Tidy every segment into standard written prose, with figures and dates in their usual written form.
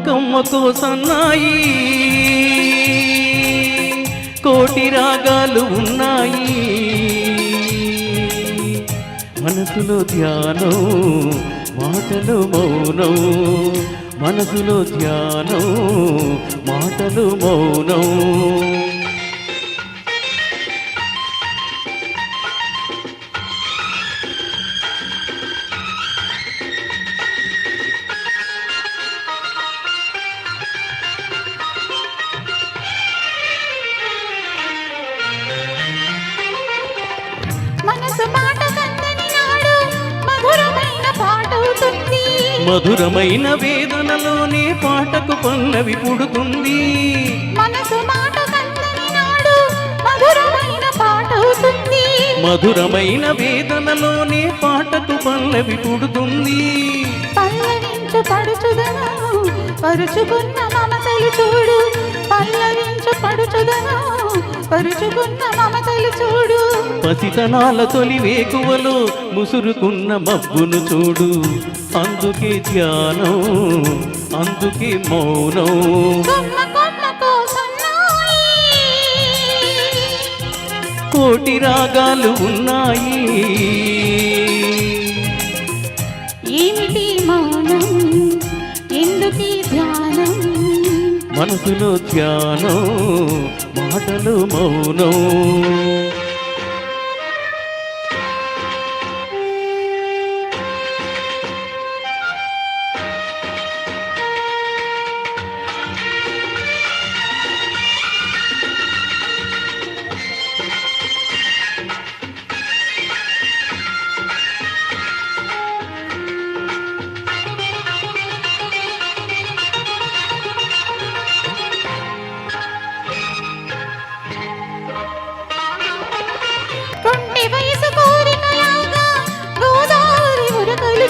కమ్మకో సన్నాయి కోటి రాగాలు ఉన్నాయి మనసులో ధ్యానం మాటలు మౌనం మనసులో ధ్యానం మాటలు మౌనం మధురమైన వేదనలోనే పాటకు పల్లవి పుడుతుంది మనసు మాట కందని నాడు మధురమైన పాట అవుతుంది మధురమైన వేదనలోనే పాటకు పల్లవి పుడుతుంది పల్లవించు పడుచుదను పరుచుకున్న మమతలు చూడు పల్లవించు పడుచుదను పరుచుకున్న మమతలు చూడు పసితనాల తొలి వేకువలో ముసురుకున్న మబ్బును చూడు అందుకే ధ్యానం అందుకే మౌనం కోటి రాగాలు ఉన్నాయి ఏమిటి మౌనం ఎందుకీ ధ్యానం మనసులో ధ్యానం మాటలు మౌనం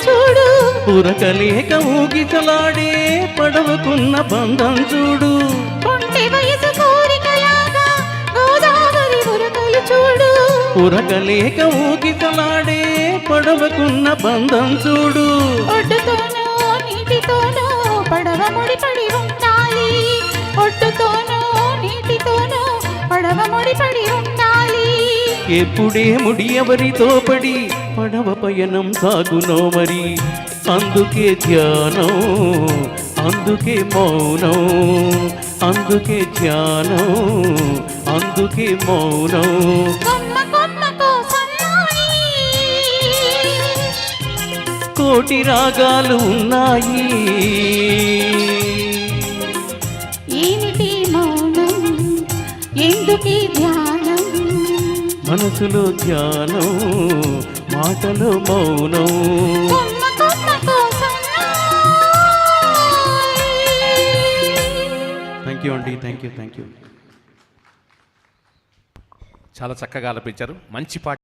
చూడు ఉరకలేక ఊగిసలాడే పడవకున్న బంధం చూడు కొంటె వయసు కోరికలాగా గోదావరి ఉరకలు చూడు ఉరకలేక ఊగిసలాడే పడవకున్న బంధం చూడు ఒడ్డుతోనూ నీటితోనూ పడవ ముడిపడి ఉండాలి ఒడ్డుతోనూ నీటితోనూ పడవ ముడిపడి ఉండాలి ఎప్పుడే ముడి ఎవరితో పడి పడవ పయనం సాగునో మరి అందుకే ధ్యానం అందుకే మౌనం అందుకే ధ్యానం అందుకే మౌనం కోటి రాగాలు ఉన్నాయి ఏమిటి మౌనం ఎందుకీ ధ్యానం మనసులో ధ్యానం మాటలు మౌనం థ్యాంక్ యూ అండి థ్యాంక్ యూ చాలా చక్కగా ఆలపించారు మంచి పాట.